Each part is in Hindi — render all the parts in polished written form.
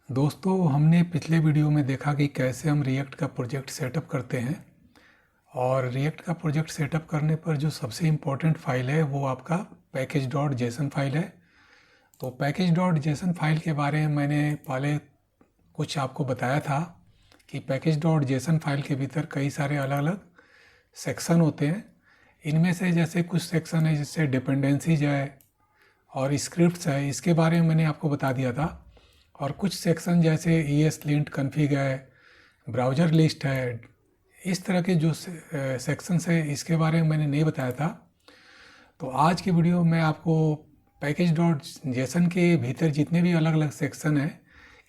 दोस्तों, हमने पिछले वीडियो में देखा कि कैसे हम रिएक्ट का प्रोजेक्ट सेटअप करते हैं। और रिएक्ट का प्रोजेक्ट सेटअप करने पर जो सबसे इम्पोर्टेंट फाइल है वो आपका पैकेज डॉट जेसन फाइल है। तो पैकेज डॉट जेसन फाइल के बारे में मैंने पहले कुछ आपको बताया था कि पैकेज डॉट जेसन फाइल के भीतर कई सारे अलग अलग सेक्शन होते हैं। इनमें से जैसे कुछ सेक्शन है जिससे डिपेंडेंसीज है और स्क्रिप्ट्स है, इसके बारे में मैंने आपको बता दिया था। और कुछ सेक्शन जैसे ESLint कॉन्फ़िग है, ब्राउज़र लिस्ट है, इस तरह के जो सेक्शंस है इसके बारे में मैंने नहीं बताया था। तो आज की वीडियो में आपको पैकेज डॉट जेसन के भीतर जितने भी अलग अलग सेक्शन हैं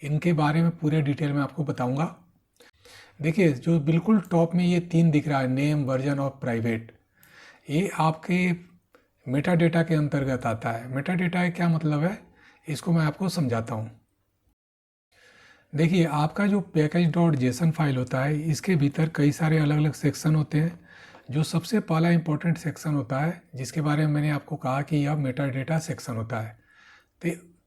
इनके बारे में पूरे डिटेल में आपको बताऊंगा। देखिए, जो बिल्कुल टॉप में ये 3 दिख रहा है, नेम, वर्जन और प्राइवेट, ये आपके मेटा डेटा के अंतर्गत आता है। मेटा डेटा का क्या मतलब है, इसको मैं आपको समझाता हूँ। देखिए, आपका जो पैकेज डॉट जेसन फाइल होता है इसके भीतर कई सारे अलग अलग सेक्शन होते हैं। जो सबसे पहला इंपॉर्टेंट सेक्शन होता है जिसके बारे में मैंने आपको कहा कि यह मेटा डेटा सेक्शन होता है।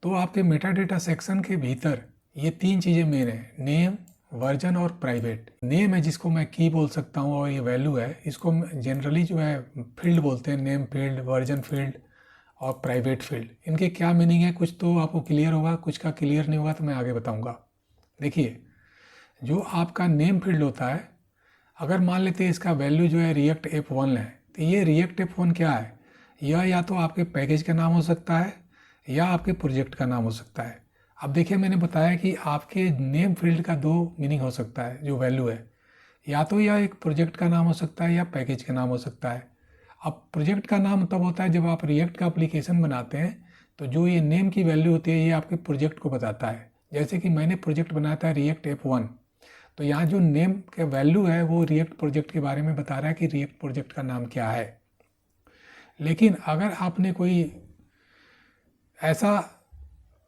तो आपके मेटा डेटा सेक्शन के भीतर ये 3 चीज़ें मेन है, नेम, वर्जन और प्राइवेट। नेम है जिसको मैं की बोल सकता हूँ, और ये वैल्यू है, इसको जनरली जो है फील्ड बोलते हैं, नेम फील्ड, वर्जन फील्ड और प्राइवेट फील्ड। इनके क्या मीनिंग है कुछ तो आपको क्लियर होगा, कुछ का क्लियर नहीं होगा तो मैं आगे बताऊँगा। देखिए, जो आपका नेम फील्ड होता है, अगर मान लेते हैं इसका वैल्यू जो है रिएक्ट F1 है, तो ये रिएक्ट F1 क्या है, यह या तो आपके पैकेज का नाम हो सकता है या आपके प्रोजेक्ट का नाम हो सकता है। अब देखिए, मैंने बताया कि आपके नेम फील्ड का 2 मीनिंग हो सकता है। जो वैल्यू है, या तो यह एक प्रोजेक्ट का नाम हो सकता है या पैकेज का नाम हो सकता है। अब प्रोजेक्ट का नाम तब होता है जब आप रिएक्ट का एप्लीकेशन बनाते हैं, तो जो ये नेम की वैल्यू होती है ये आपके प्रोजेक्ट को बताता है। जैसे कि मैंने प्रोजेक्ट बनाया था रिएक्ट F1, तो यहाँ जो नेम का वैल्यू है वो रिएक्ट प्रोजेक्ट के बारे में बता रहा है कि रिएक्ट प्रोजेक्ट का नाम क्या है। लेकिन अगर आपने कोई ऐसा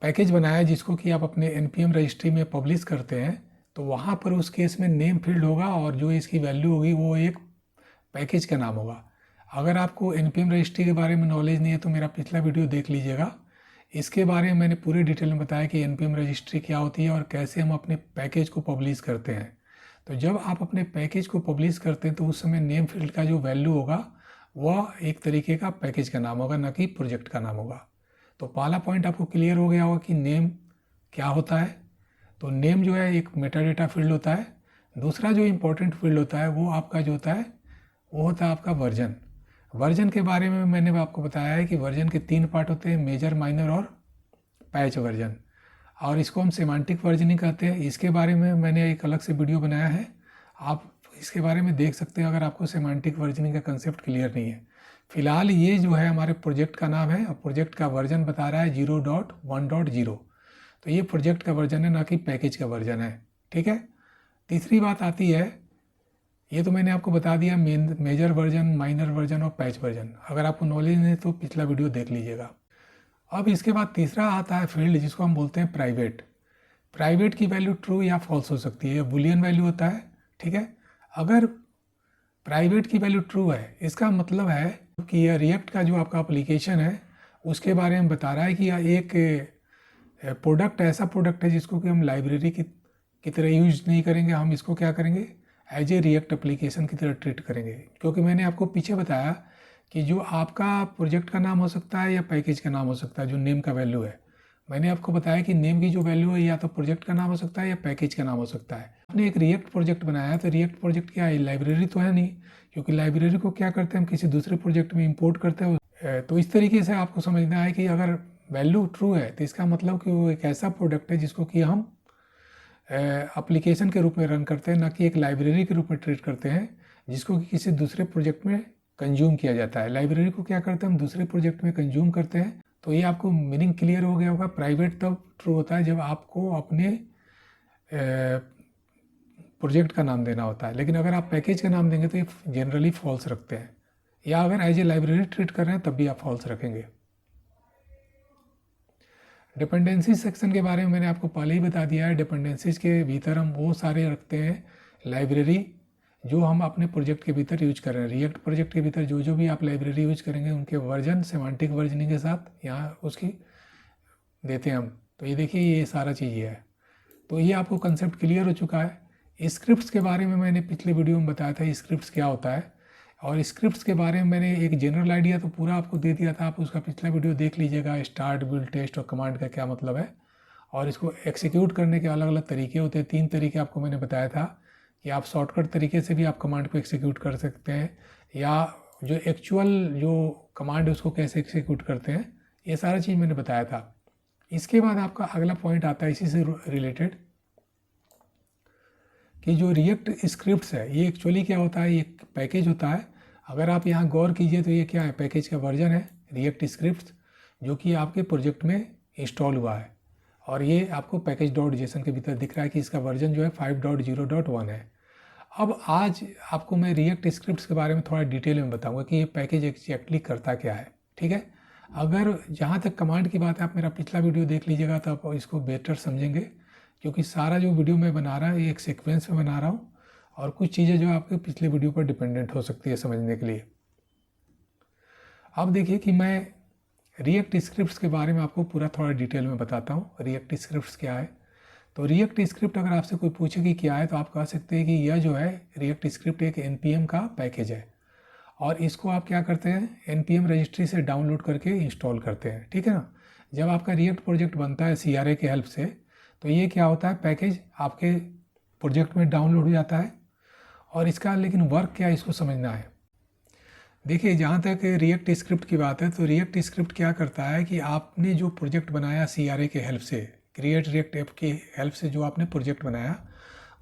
पैकेज बनाया जिसको कि आप अपने NPM रजिस्ट्री में पब्लिश करते हैं, तो वहाँ पर उस केस में नेम फील्ड होगा और जो इसकी वैल्यू होगी वो एक पैकेज का नाम होगा। अगर आपको NPM रजिस्ट्री के बारे में नॉलेज नहीं है तो मेरा पिछला वीडियो देख लीजिएगा। इसके बारे में मैंने पूरी डिटेल में बताया कि NPM रजिस्ट्री क्या होती है और कैसे हम अपने पैकेज को पब्लिश करते हैं। तो जब आप अपने पैकेज को पब्लिश करते हैं तो उस समय नेम फील्ड का जो वैल्यू होगा वह एक तरीके का पैकेज का नाम होगा, न कि प्रोजेक्ट का नाम होगा। तो पहला पॉइंट आपको क्लियर हो गया होगा कि नेम क्या होता है। तो नेम जो है एक मेटा डेटा फील्ड होता है। दूसरा जो इम्पोर्टेंट फील्ड होता है वो आपका जो होता है वो होता है आपका वर्जन। वर्जन के बारे में मैंने आपको बताया है कि वर्जन के 3 पार्ट होते हैं, मेजर, माइनर और पैच वर्जन। और इसको हम सेमांटिक वर्जनिंग कहते हैं। इसके बारे में मैंने एक अलग से वीडियो बनाया है, आप इसके बारे में देख सकते हैं अगर आपको सेमांटिक वर्जनिंग का कंसेप्ट क्लियर नहीं है। फिलहाल ये जो है हमारे प्रोजेक्ट का नाम है और प्रोजेक्ट का वर्जन बता रहा है 0.1.0। तो ये प्रोजेक्ट का वर्जन है, ना कि पैकेज का वर्जन है। ठीक है। तीसरी बात आती है, ये तो मैंने आपको बता दिया, मेजर वर्जन, माइनर वर्जन और पैच वर्जन। अगर आपको नॉलेज नहीं तो पिछला वीडियो देख लीजिएगा। अब इसके बाद तीसरा आता है फील्ड जिसको हम बोलते हैं प्राइवेट। प्राइवेट की वैल्यू ट्रू या फॉल्स हो सकती है, बुलियन वैल्यू होता है। ठीक है। अगर प्राइवेट की वैल्यू ट्रू है, इसका मतलब है कि यह रिएक्ट का जो आपका एप्लीकेशन है उसके बारे में बता रहा है कि यह एक प्रोडक्ट, ऐसा प्रोडक्ट है जिसको कि हम लाइब्रेरी की तरह यूज नहीं करेंगे, हम इसको क्या करेंगे, एज ए रिएक्ट एप्लीकेशन की तरह ट्रीट करेंगे। क्योंकि मैंने आपको पीछे बताया कि जो आपका प्रोजेक्ट का नाम हो सकता है या पैकेज का नाम हो सकता है, जो नेम का वैल्यू है। मैंने आपको बताया कि नेम की जो वैल्यू है या तो प्रोजेक्ट का नाम हो सकता है या पैकेज का नाम हो सकता है। आपने एक रिएक्ट प्रोजेक्ट बनाया है तो रिएक्ट प्रोजेक्ट क्या है, लाइब्रेरी तो है नहीं, क्योंकि लाइब्रेरी को क्या करते हैं हम किसी दूसरे प्रोजेक्ट में इंपोर्ट करते हैं। तो इस तरीके से आपको समझना है कि अगर वैल्यू ट्रू है तो इसका मतलब कि वो एक ऐसा प्रोडक्ट है जिसको कि हम एप्लीकेशन के रूप में रन करते हैं, ना कि एक लाइब्रेरी के रूप में ट्रीट करते हैं जिसको कि किसी दूसरे प्रोजेक्ट में कंज्यूम किया जाता है। लाइब्रेरी को क्या करते हैं हम दूसरे प्रोजेक्ट में कंज्यूम करते हैं। तो ये आपको मीनिंग क्लियर हो गया होगा। प्राइवेट तब ट्रू होता है जब आपको अपने प्रोजेक्ट का नाम देना होता है, लेकिन अगर आप पैकेज का नाम देंगे तो ये जनरली फॉल्स रखते हैं, या अगर एज ए लाइब्रेरी ट्रीट कर रहे हैं तब भी आप फॉल्स रखेंगे। डिपेंडेंसी सेक्शन के बारे में मैंने आपको पहले ही बता दिया है। डिपेंडेंसीज के भीतर हम वो सारे रखते हैं लाइब्रेरी जो हम अपने प्रोजेक्ट के भीतर यूज कर रहे हैं। रिएक्ट प्रोजेक्ट के भीतर जो जो भी आप लाइब्रेरी यूज करेंगे उनके वर्जन सेमांटिक वर्जनिंग के साथ यहाँ उसकी देते हैं हम। तो ये देखिए, ये सारा चीज़ है। तो ये आपको कंसेप्ट क्लियर हो चुका है। स्क्रिप्ट्स के बारे में मैंने पिछले वीडियो में बताया था स्क्रिप्ट्स क्या होता है, और स्क्रिप्ट्स के बारे में मैंने एक जनरल आइडिया तो पूरा आपको दे दिया था, आप उसका पिछला वीडियो देख लीजिएगा। स्टार्ट, बिल्ड, टेस्ट और कमांड का क्या मतलब है, और इसको एक्सिक्यूट करने के अलग अलग तरीके होते हैं। 3 तरीके आपको मैंने बताया था कि आप शॉर्टकट तरीके से भी आप कमांड को एक्सिक्यूट कर सकते हैं, या जो एक्चुअल जो कमांड है उसको कैसे एक्सिक्यूट करते हैं, ये सारा चीज़ मैंने बताया था। इसके बाद आपका अगला पॉइंट आता है इसी से रिलेटेड कि जो रिएक्ट स्क्रिप्ट्स है ये एक्चुअली क्या होता है, ये पैकेज होता है। अगर आप यहाँ गौर कीजिए तो ये क्या है, पैकेज का वर्जन है रिएक्ट स्क्रिप्ट्स, जो कि आपके प्रोजेक्ट में इंस्टॉल हुआ है, और ये आपको पैकेज डॉट जेसन के भीतर दिख रहा है कि इसका वर्जन जो है 5.0.1 है। अब आज आपको मैं रिएक्ट स्क्रिप्ट्स के बारे में थोड़ा डिटेल में बताऊंगा कि ये पैकेज एक्जैक्टली करता क्या है, ठीक है। अगर जहाँ तक कमांड की बात है, आप मेरा पिछला वीडियो देख लीजिएगा तो आप इसको बेहतर समझेंगे, क्योंकि सारा जो वीडियो मैं बना रहा है ये एक सीक्वेंस में बना रहा हूँ, और कुछ चीज़ें जो आपके पिछले वीडियो पर डिपेंडेंट हो सकती है समझने के लिए। अब देखिए कि मैं रिएक्ट स्क्रिप्ट्स के बारे में आपको पूरा थोड़ा डिटेल में बताता हूँ। रिएक्ट स्क्रिप्ट्स क्या है, तो रिएक्ट स्क्रिप्ट अगर आपसे कोई पूछे कि क्या है, तो आप कह सकते हैं कि यह जो है रिएक्ट स्क्रिप्ट एक npm का पैकेज है, और इसको आप क्या करते हैं npm रजिस्ट्री से डाउनलोड करके इंस्टॉल करते हैं, ठीक है ना। जब आपका रिएक्ट प्रोजेक्ट बनता है CRA के हेल्प से, तो ये क्या होता है, पैकेज आपके प्रोजेक्ट में डाउनलोड हो जाता है। और इसका लेकिन वर्क क्या है, इसको समझना है। देखिए, जहाँ तक रिएक्ट स्क्रिप्ट की बात है, तो रिएक्ट स्क्रिप्ट क्या करता है कि आपने जो प्रोजेक्ट बनाया CRA के हेल्प से, क्रिएट रिएक्ट ऐप की हेल्प से जो आपने प्रोजेक्ट बनाया,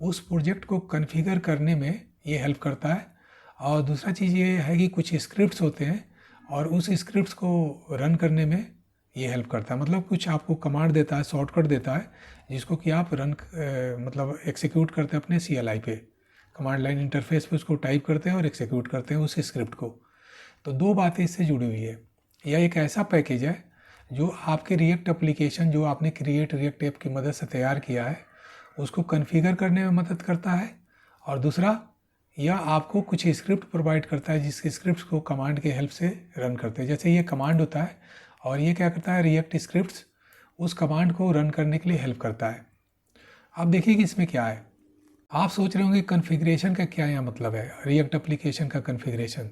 उस प्रोजेक्ट को कॉन्फ़िगर करने में ये हेल्प करता है। और दूसरा चीज़ ये है कि कुछ स्क्रिप्ट्स होते हैं, और उस स्क्रिप्ट्स को रन करने में ये हेल्प करता है। मतलब कुछ आपको कमांड देता है, शॉर्टकट देता है, जिसको कि आप मतलब एक्सिक्यूट करते हैं अपने CLI पे, कमांड लाइन इंटरफेस पे उसको टाइप करते हैं और एक्सिक्यूट करते हैं उस स्क्रिप्ट को। तो 2 बातें इससे जुड़ी हुई है। यह एक ऐसा पैकेज है जो आपके रिएक्ट एप्लीकेशन जो आपने क्रिएट रिएक्ट ऐप की मदद से तैयार किया है, उसको कॉन्फ़िगर करने में मदद करता है। और दूसरा, यह आपको कुछ स्क्रिप्ट प्रोवाइड करता है, जिस स्क्रिप्ट को कमांड के हेल्प से रन करते हैं। जैसे ये कमांड होता है, और ये क्या करता है, रिएक्ट स्क्रिप्ट्स उस कमांड को रन करने के लिए हेल्प करता है। अब देखिए कि इसमें क्या है। आप सोच रहे होंगे कॉन्फ़िगरेशन का क्या यहाँ मतलब है, रिएक्ट एप्लीकेशन का कॉन्फ़िगरेशन।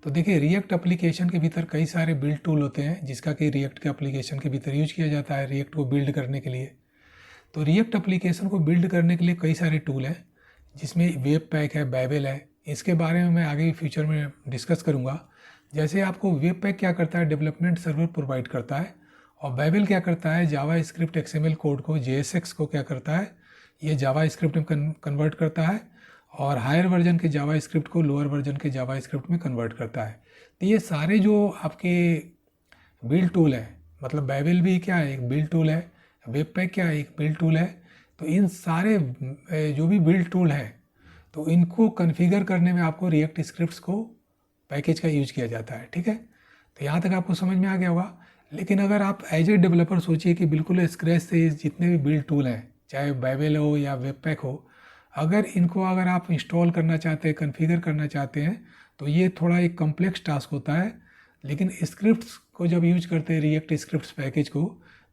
तो देखिए, रिएक्ट एप्लीकेशन के भीतर कई सारे बिल्ड टूल होते हैं, जिसका कि रिएक्ट के एप्लीकेशन के भीतर यूज किया जाता है रिएक्ट को बिल्ड करने के लिए। तो रिएक्ट एप्लीकेशन को बिल्ड करने के लिए कई सारे टूल हैं, जिसमें वेब पैक है, बाइबल है। इसके बारे में मैं आगे फ्यूचर में डिस्कस करूँगा। जैसे आपको वेब पैक क्या करता है, डेवलपमेंट सर्वर प्रोवाइड करता है, और बाइबल क्या करता है, जावा स्क्रिप्ट XML कोड को, JSX को क्या करता है, ये जावा स्क्रिप्ट में कन्वर्ट करता है, और हायर वर्जन के जावा स्क्रिप्ट को लोअर वर्जन के जावा स्क्रिप्ट में कन्वर्ट करता है। तो ये सारे जो आपके बिल्ड टूल है, मतलब बाइबल भी क्या है, एक बिल्ड टूल है, वेब पैक क्या है, एक बिल्ड टूल है। तो इन सारे जो भी बिल्ड टूल है, तो इनको कॉन्फ़िगर करने में आपको रिएक्ट स्क्रिप्ट्स को पैकेज का यूज किया जाता है, ठीक है। तो यहाँ तक आपको समझ में आ गया होगा। लेकिन अगर आप एज ए डेवलपर सोचिए कि बिल्कुल स्क्रैच से जितने भी बिल्ड टूल हैं, चाहे बाइबल हो या वेब पैक हो, अगर आप इंस्टॉल करना चाहते हैं, कॉन्फ़िगर करना चाहते हैं, तो ये थोड़ा एक कॉम्प्लेक्स टास्क होता है। लेकिन स्क्रिप्ट्स को जब यूज करते हैं रिएक्ट स्क्रिप्ट्स पैकेज को,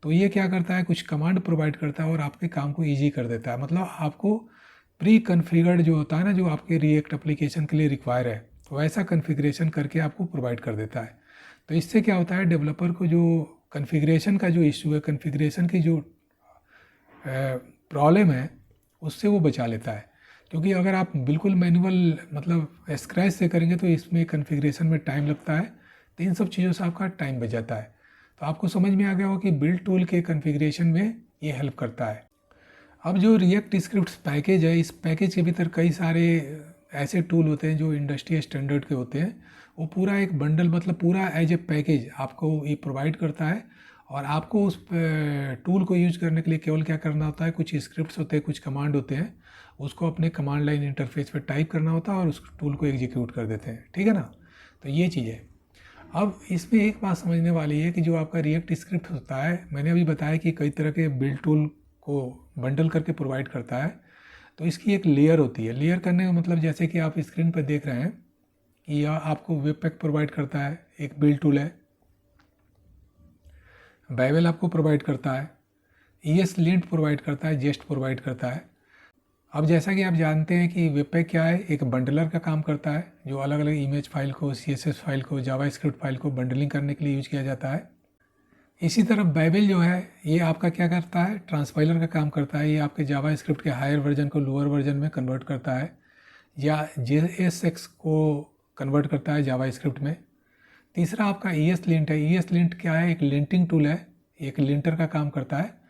तो ये क्या करता है, कुछ कमांड प्रोवाइड करता है और आपके काम को ईजी कर देता है। मतलब आपको प्री कॉन्फ़िगर्ड जो होता है ना, जो आपके रिएक्ट एप्लीकेशन के लिए रिक्वायर है, वैसा कॉन्फ़िगरेशन करके आपको प्रोवाइड कर देता है। तो इससे क्या होता है, डेवलपर को जो कॉन्फ़िगरेशन का जो इशू है, कॉन्फ़िगरेशन की जो प्रॉब्लम है, उससे वो बचा लेता है। क्योंकि अगर आप बिल्कुल मैनुअल मतलब स्क्रैच से करेंगे तो इसमें कॉन्फ़िगरेशन में टाइम लगता है, तो इन सब चीज़ों से आपका टाइम बच जाता है। तो आपको समझ में आ गया हो कि बिल्ड टूल के कॉन्फ़िगरेशन में ये हेल्प करता है। अब जो रिएक्ट स्क्रिप्ट्स पैकेज है, इस पैकेज के भीतर कई सारे ऐसे टूल होते हैं जो इंडस्ट्री स्टैंडर्ड के होते हैं। वो पूरा एक बंडल, मतलब पूरा एज ए पैकेज आपको ये प्रोवाइड करता है, और आपको उस टूल को यूज करने के लिए केवल क्या करना होता है, कुछ स्क्रिप्ट्स होते हैं, कुछ कमांड होते हैं, उसको अपने कमांड लाइन इंटरफेस पे टाइप करना होता है और उस टूल को एग्जीक्यूट कर देते हैं, ठीक है ना। तो ये चीज़ है। अब इसमें एक बात समझने वाली है कि जो आपका रिएक्ट स्क्रिप्ट होता है, मैंने अभी बताया कि कई तरह के बिल्ड टूल को बंडल करके प्रोवाइड करता है। तो इसकी एक लेयर होती है। लेयर करने का मतलब जैसे कि आप स्क्रीन पर देख रहे हैं कि यह आपको वेब पैक प्रोवाइड करता है, एक बिल्ड टूल है। बाइबल आपको प्रोवाइड करता है, ES लिंट प्रोवाइड करता है, जेस्ट प्रोवाइड करता है। अब जैसा कि आप जानते हैं कि वेबपैक क्या है, एक बंडलर का काम करता है जो अलग अलग इमेज फाइल को, CSS फाइल को, जावास्क्रिप्ट फाइल को बंडलिंग करने के लिए यूज किया जाता है। इसी तरह बाइबल जो है ये आपका क्या करता है, ट्रांसपाइलर का काम करता है। ये आपके जावास्क्रिप्ट के हायर वर्जन को लोअर वर्जन में कन्वर्ट करता है, या JSX को कन्वर्ट करता है जावास्क्रिप्ट में। तीसरा आपका ES लिंट है। ES लिंट क्या है, एक लिंटिंग टूल है, एक लिंटर का काम करता है।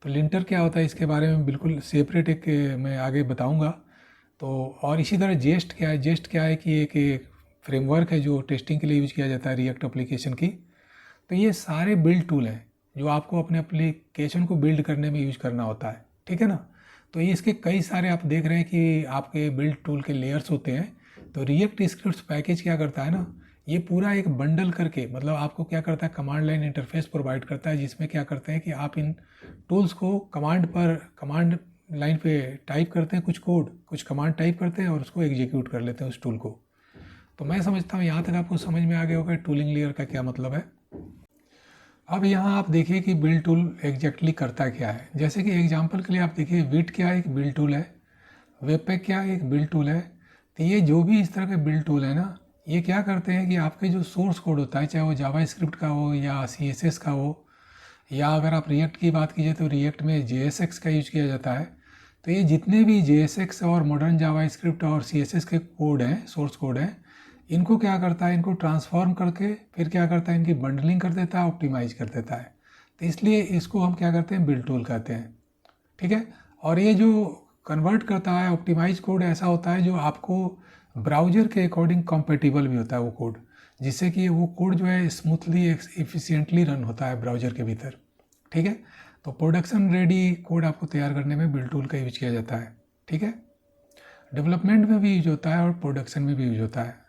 तो लिंटर क्या होता है इसके बारे में बिल्कुल सेपरेट एक मैं आगे बताऊंगा। तो और इसी तरह जेस्ट क्या है, जेस्ट क्या है कि एक फ्रेमवर्क है जो टेस्टिंग के लिए यूज किया जाता है रिएक्ट एप्लीकेशन की। तो ये सारे बिल्ड टूल हैं जो आपको अपने एप्लीकेशन को बिल्ड करने में यूज करना होता है, ठीक है ना। तो ये इसके कई सारे आप देख रहे हैं कि आपके बिल्ड टूल के लेयर्स होते हैं। तो रिएक्ट स्क्रिप्ट्स पैकेज क्या करता है ना, ये पूरा एक बंडल करके, मतलब आपको क्या करता है, कमांड लाइन इंटरफेस प्रोवाइड करता है, जिसमें क्या करते हैं कि आप इन टूल्स को कमांड लाइन पे टाइप करते हैं, कुछ कमांड टाइप करते हैं और उसको एग्जीक्यूट कर लेते हैं उस टूल को। तो मैं समझता हूँ यहाँ तक आपको समझ में आ गया होगा टूलिंग लेयर का क्या मतलब है। अब यहाँ आप देखिए कि बिल्ड टूल एग्जैक्टली करता क्या है। जैसे कि एग्जांपल के लिए आप देखिए, विट क्या है, एक बिल्ड टूल है। वेबपैक क्या है, एक बिल्ड टूल है। तो ये जो भी इस तरह के बिल्ड टूल है ना, ये क्या करते हैं कि आपके जो सोर्स कोड होता है, चाहे वो जावास्क्रिप्ट का हो या CSS का हो, या अगर आप रिएक्ट की बात कीजिए तो रिएक्ट में JSX का यूज किया जाता है। तो ये जितने भी JSX और मॉडर्न जावास्क्रिप्ट और CSS के कोड हैं, सोर्स कोड हैं, इनको क्या करता है, इनको ट्रांसफॉर्म करके फिर क्या करता है, इनकी बंडलिंग कर देता है, ऑप्टिमाइज कर देता है। तो इसलिए इसको हम क्या करते हैं, बिल्ड टूल कहते हैं, ठीक है। और ये जो कन्वर्ट करता है ऑप्टिमाइज कोड ऐसा होता है जो आपको ब्राउज़र के अकॉर्डिंग कॉम्पेटिबल भी होता है वो कोड, जिससे कि वो कोड जो है स्मूथली एफिशिएंटली रन होता है ब्राउज़र के भीतर, ठीक है। तो प्रोडक्शन रेडी कोड आपको तैयार करने में बिल्ड टूल का यूज किया जाता है, ठीक है। डेवलपमेंट में भी यूज होता है और प्रोडक्शन में भी यूज होता है।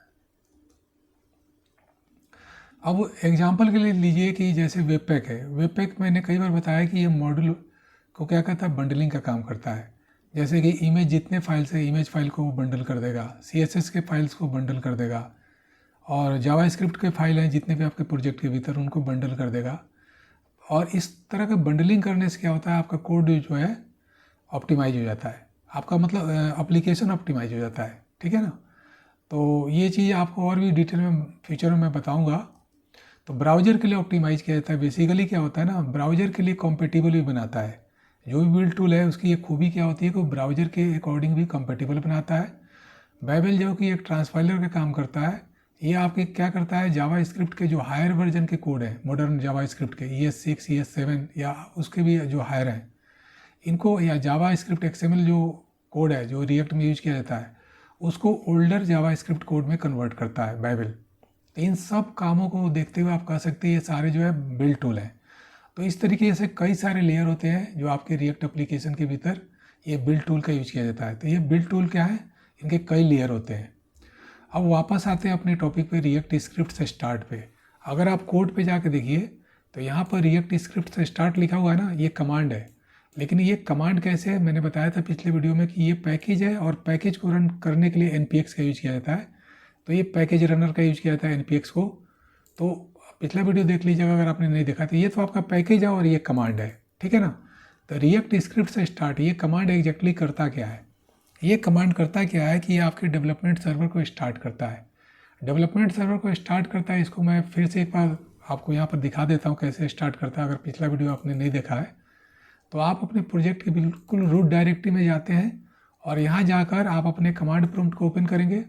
अब एग्जांपल के लिए लीजिए कि जैसे वेबपैक है। वेबपैक मैंने कई बार बताया कि ये मॉड्यूल को क्या करता है, बंडलिंग का काम करता है। जैसे कि इमेज जितने फाइल्स है, इमेज फाइल को वो बंडल कर देगा, CSS के फाइल्स को बंडल कर देगा, और जावास्क्रिप्ट के फाइल हैं जितने भी आपके प्रोजेक्ट के भीतर, उनको बंडल कर देगा। और इस तरह का बंडलिंग करने से क्या होता है, आपका कोड जो है ऑप्टिमाइज हो जाता है, आपका मतलब एप्लीकेशन ऑप्टिमाइज हो जाता है, ठीक है ना। तो ये चीज़ आपको और भी डिटेल में फ्यूचर में मैं बताऊँगा। तो ब्राउज़र के लिए ऑप्टिमाइज किया जाता है। बेसिकली क्या होता है ना, ब्राउज़र के लिए कॉम्पेटिबल भी बनाता है। जो भी बिल्ड टूल है उसकी एक खूबी क्या होती है कि वो ब्राउज़र के अकॉर्डिंग भी कंपेटिबल बनाता है। बाइबल जो कि एक ट्रांसपाइलर का काम करता है, ये आपके क्या करता है, जावास्क्रिप्ट के जो हायर वर्जन के कोड हैं, मॉडर्न जावास्क्रिप्ट के ES6 ES7 या उसके भी जो हायर हैं, इनको, या जावास्क्रिप्ट XML जो कोड है जो रिएक्ट में यूज किया जाता है, उसको ओल्डर जावास्क्रिप्ट कोड में कन्वर्ट करता है बाइबल। तो इन सब कामों को देखते हुए आप कह सकते हैं ये सारे जो है बिल्ड टूल हैं। तो इस तरीके से कई सारे लेयर होते हैं जो आपके रिएक्ट एप्लीकेशन के भीतर ये बिल्ड टूल का यूज किया जाता है। तो ये बिल्ड टूल क्या है, इनके कई लेयर होते हैं। अब वापस आते हैं अपने टॉपिक पे, रिएक्ट स्क्रिप्ट से स्टार्ट पे। अगर आप कोड पे जाके देखिए तो यहाँ पर रिएक्ट स्क्रिप्ट से स्टार्ट लिखा हुआ है ना, ये कमांड है। लेकिन ये कमांड कैसे है, मैंने बताया था पिछले वीडियो में कि ये पैकेज है, और पैकेज को रन करने के लिए NPX का यूज किया जाता है। तो ये पैकेज रनर का यूज किया जाता है NPX को। तो पिछला वीडियो देख लीजिएगा अगर आपने नहीं देखा। तो ये तो आपका पैकेज है और ये कमांड है, ठीक है ना। तो रिएक्ट स्क्रिप्ट से स्टार्ट, ये कमांड एग्जैक्टली करता क्या है, ये कमांड करता क्या है कि ये आपके डेवलपमेंट सर्वर को स्टार्ट करता है। डेवलपमेंट सर्वर को स्टार्ट करता है, इसको मैं फिर से एक बार आपको यहाँ पर दिखा देता हूँ कैसे स्टार्ट करता है, अगर पिछला वीडियो आपने नहीं देखा है। तो आप अपने प्रोजेक्ट के बिल्कुल रूट डायरेक्टरी में जाते हैं, और यहाँ जाकर आप अपने कमांड प्रॉम्प्ट को ओपन करेंगे।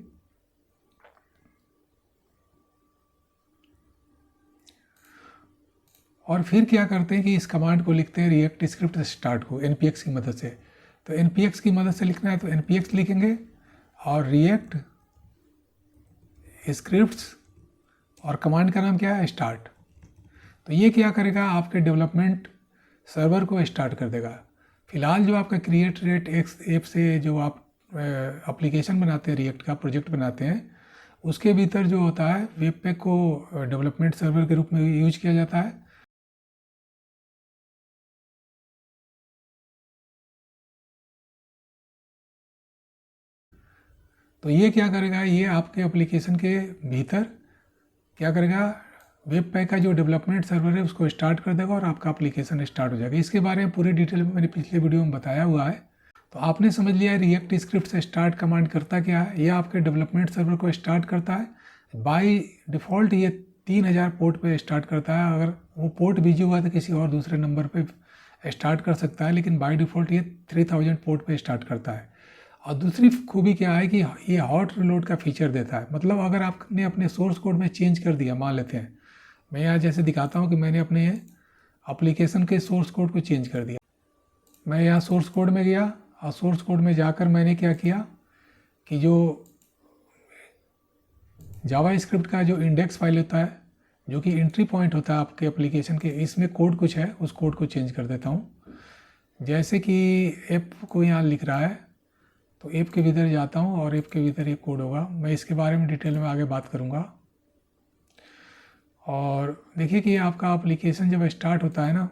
और फिर क्या करते हैं कि इस कमांड को लिखते हैं रिएक्ट स्क्रिप्ट स्टार्ट को NPX की मदद से। तो NPX की मदद से लिखना है तो NPX लिखेंगे, और रिएक्ट स्क्रिप्ट्स, और कमांड का नाम क्या है, स्टार्ट। तो ये क्या करेगा, आपके डेवलपमेंट सर्वर को स्टार्ट कर देगा। फिलहाल जो आपका क्रिएट रेट एक्स ऐप से जो आप एप्लीकेशन बनाते हैं, रिएक्ट का प्रोजेक्ट बनाते हैं, उसके भीतर जो होता है वेबपैक को डेवलपमेंट सर्वर के रूप में यूज किया जाता है। तो ये क्या करेगा, ये आपके एप्लीकेशन के भीतर क्या करेगा, वेब पैक का जो डेवलपमेंट सर्वर है उसको स्टार्ट कर देगा और आपका एप्लीकेशन स्टार्ट हो जाएगा। इसके बारे में पूरी डिटेल में मैंने पिछले वीडियो में बताया हुआ है। तो आपने समझ लिया है रिएक्ट स्क्रिप्ट से स्टार्ट कमांड करता क्या है। ये आपके डेवलपमेंट सर्वर को स्टार्ट करता है। बाय डिफ़ॉल्ट ये 3000 पोर्ट पे स्टार्ट करता है। अगर वो पोर्ट बिजी हुआ तो किसी और दूसरे नंबर पे स्टार्ट कर सकता है, लेकिन बाय डिफ़ॉल्ट ये 3000 पोर्ट पे स्टार्ट करता है। और दूसरी खूबी क्या है कि ये हॉट रिलोड का फीचर देता है। मतलब अगर आपने अपने सोर्स कोड में चेंज कर दिया, मान लेते हैं मैं यहाँ जैसे दिखाता हूँ कि मैंने अपने एप्लीकेशन के सोर्स कोड को चेंज कर दिया। मैं यहाँ सोर्स कोड में गया और सोर्स कोड में जाकर मैंने क्या किया कि जो जावा स्क्रिप्ट का जो इंडेक्स फाइल होता है, जो कि एंट्री पॉइंट होता है आपके एप्लीकेशन के, इसमें कोड कुछ है, उस कोड को चेंज कर देता हूँ। जैसे कि ऐप को यहाँ लिख रहा है, तो ऐप के भीतर जाता हूँ और ऐप के भीतर ये कोड होगा। मैं इसके बारे में डिटेल में आगे बात करूँगा। और देखिए कि आपका एप्लीकेशन जब स्टार्ट होता है ना,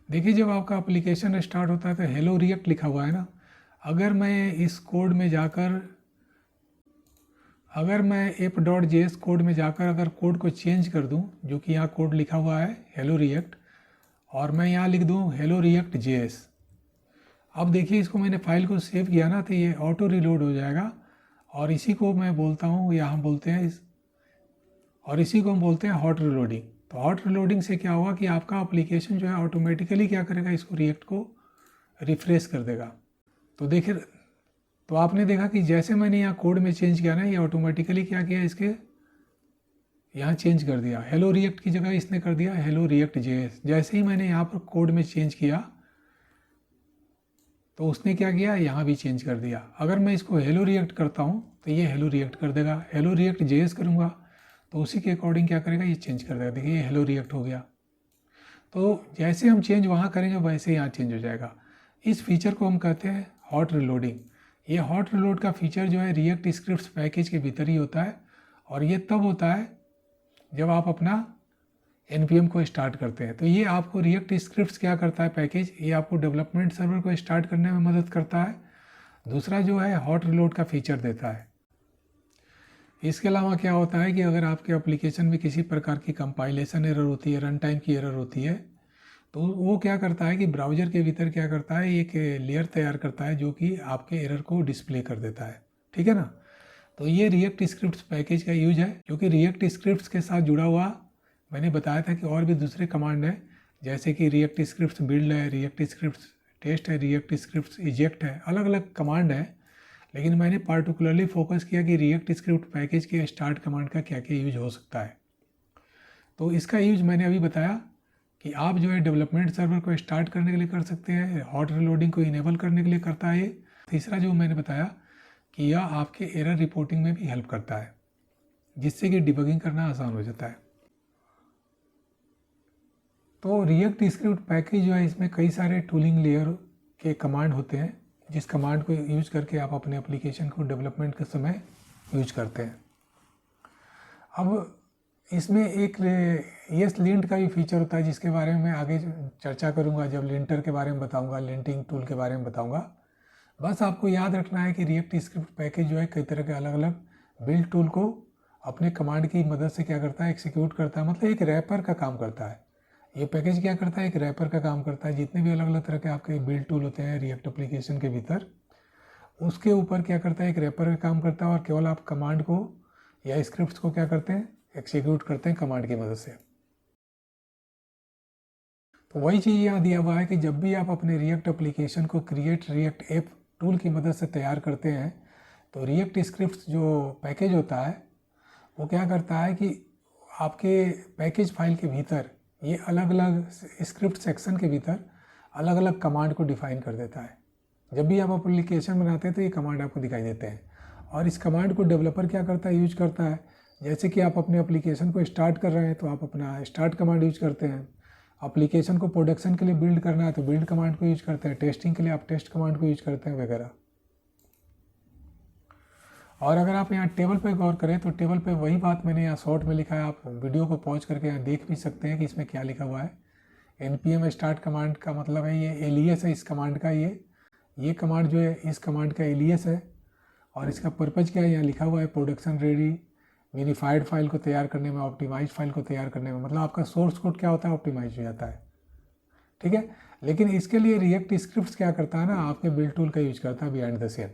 देखिए जब आपका एप्लीकेशन स्टार्ट होता है तो हेलो रिएक्ट लिखा हुआ है ना। अगर मैं इस कोड में जाकर, अगर मैं app.js कोड में जाकर अगर कोड को चेंज कर दूं, जो कि यहाँ कोड लिखा हुआ है हेलो रिएक्ट, और मैं यहाँ लिख दूं हेलो रिएक्ट JS, अब देखिए इसको मैंने फाइल को सेव किया ना तो ये ऑटो रिलोड हो जाएगा। और इसी को मैं बोलता हूँ, यहाँ बोलते हैं और इसी को हम बोलते हैं हॉट रिलोडिंग। तो हॉट रिलोडिंग से क्या होगा कि आपका एप्लीकेशन जो है ऑटोमेटिकली क्या करेगा, इसको रिएक्ट को रिफ्रेश कर देगा। तो देखिए, तो आपने देखा कि जैसे मैंने यहाँ कोड में चेंज किया ना, ये ऑटोमेटिकली क्या किया, इसके यहाँ चेंज कर दिया। हेलो रिएक्ट की जगह इसने कर दिया हेलो रिएक्ट JS। जैसे ही मैंने यहाँ पर कोड में चेंज किया तो उसने क्या किया, यहाँ भी चेंज कर दिया। अगर मैं इसको हेलो रिएक्ट करता हूँ तो ये हेलो रिएक्ट कर देगा। हेलो रिएक्ट JS करूँगा तो उसी के अकॉर्डिंग क्या करेगा, ये चेंज कर देगा। देखिए ये हेलो रिएक्ट हो गया। तो जैसे हम चेंज वहाँ करेंगे वैसे यहाँ चेंज हो जाएगा। इस फीचर को हम कहते हैं हॉट रिलोडिंग। ये हॉट रिलोड का फीचर जो है रिएक्ट स्क्रिप्ट्स पैकेज के भीतर ही होता है, और ये तब होता है जब आप अपना npm को स्टार्ट करते हैं। तो ये आपको रिएक्ट स्क्रिप्ट्स क्या करता है पैकेज, ये आपको डेवलपमेंट सर्वर को स्टार्ट करने में मदद करता है। दूसरा जो है हॉट रिलोड का फीचर देता है। इसके अलावा क्या होता है कि अगर आपके एप्लीकेशन में किसी प्रकार की कंपाइलेशन एरर होती है, रन टाइम की एरर होती है, तो वो क्या करता है कि ब्राउज़र के भीतर क्या करता है, एक लेयर तैयार करता है जो कि आपके एरर को डिस्प्ले कर देता है। ठीक है ना। तो ये रिएक्ट स्क्रिप्ट्स पैकेज का यूज है, क्योंकि रिएक्ट स्क्रिप्ट्स के साथ जुड़ा हुआ मैंने बताया था कि और भी दूसरे कमांड है, जैसे कि रिएक्ट स्क्रिप्ट्स बिल्ड है, रिएक्ट स्क्रिप्ट्स टेस्ट है, रिएक्ट स्क्रिप्ट्स इजेक्ट है, अलग अलग कमांड है। लेकिन मैंने पार्टिकुलरली फोकस किया कि रिएक्ट स्क्रिप्ट पैकेज के स्टार्ट कमांड का क्या क्या यूज हो सकता है। तो इसका यूज मैंने अभी बताया कि आप जो है डेवलपमेंट सर्वर को स्टार्ट करने के लिए कर सकते हैं, हॉट रिलोडिंग को इनेबल करने के लिए करता है। तीसरा जो मैंने बताया कि यह आपके एरर रिपोर्टिंग में भी हेल्प करता है, जिससे कि डिबगिंग करना आसान हो जाता है। तो रिएक्ट स्क्रिप्ट पैकेज जो है, इसमें कई सारे टूलिंग लेयर के कमांड होते हैं, जिस कमांड को यूज करके आप अपने एप्लीकेशन को डेवलपमेंट के समय यूज करते हैं। अब इसमें एक येस लिंट का भी फीचर होता है, जिसके बारे में मैं आगे चर्चा करूंगा जब लिंटर के बारे में बताऊंगा, लिंटिंग टूल के बारे में बताऊंगा। बस आपको याद रखना है कि रिएक्ट स्क्रिप्ट पैकेज जो है कई तरह के अलग अलग बिल्ड टूल को अपने कमांड की मदद से क्या करता है, एग्जीक्यूट करता है। मतलब एक रैपर का काम करता है। ये पैकेज क्या करता है, एक रैपर का काम करता है। जितने भी अलग अलग तरह के आपके बिल्ड टूल होते हैं रिएक्ट एप्लीकेशन के भीतर, उसके ऊपर क्या करता है, एक रैपर का काम करता है, और केवल आप कमांड को या स्क्रिप्ट्स को क्या करते हैं, एक्जीक्यूट करते हैं कमांड की मदद से। तो वही चीज़ यहाँ दिया हुआ है कि जब भी आप अपने रिएक्ट एप्लीकेशन को क्रिएट रिएक्ट ऐप टूल की मदद से तैयार करते हैं, तो रिएक्ट स्क्रिप्ट्स जो पैकेज होता है वो क्या करता है कि आपके पैकेज फाइल के भीतर ये अलग अलग स्क्रिप्ट सेक्शन के भीतर अलग अलग कमांड को डिफाइन कर देता है। जब भी आप एप्लीकेशन बनाते हैं तो ये कमांड आपको दिखाई देते हैं, और इस कमांड को डेवलपर क्या करता है, यूज करता है। जैसे कि आप अपने एप्लीकेशन को स्टार्ट कर रहे हैं तो आप अपना स्टार्ट कमांड यूज करते हैं। एप्लीकेशन को प्रोडक्शन के लिए बिल्ड करना है तो बिल्ड कमांड को यूज करते हैं। टेस्टिंग के लिए आप टेस्ट कमांड को यूज करते हैं वगैरह। और अगर आप यहाँ टेबल पे गौर करें तो टेबल पे वही बात मैंने यहाँ शॉर्ट में लिखा है, आप वीडियो को पॉज करके यहाँ देख भी सकते हैं कि इसमें क्या लिखा हुआ है। npm स्टार्ट कमांड का मतलब है ये एलियस है इस कमांड का, ये कमांड जो है इस कमांड का एलियस है, और इसका पर्पज़ क्या है यहाँ लिखा हुआ है, प्रोडक्शन रेडी मिनीफाइड फाइल को तैयार करने में, ऑप्टिमाइज फाइल को तैयार करने में, मतलब आपका सोर्स कोड क्या होता है, ऑप्टिमाइज हो जाता है। ठीक है, लेकिन इसके लिए रिएक्ट स्क्रिप्ट्स क्या करता है ना, आपके बिल्ड टूल का यूज करता है बिहाइंड द सीन।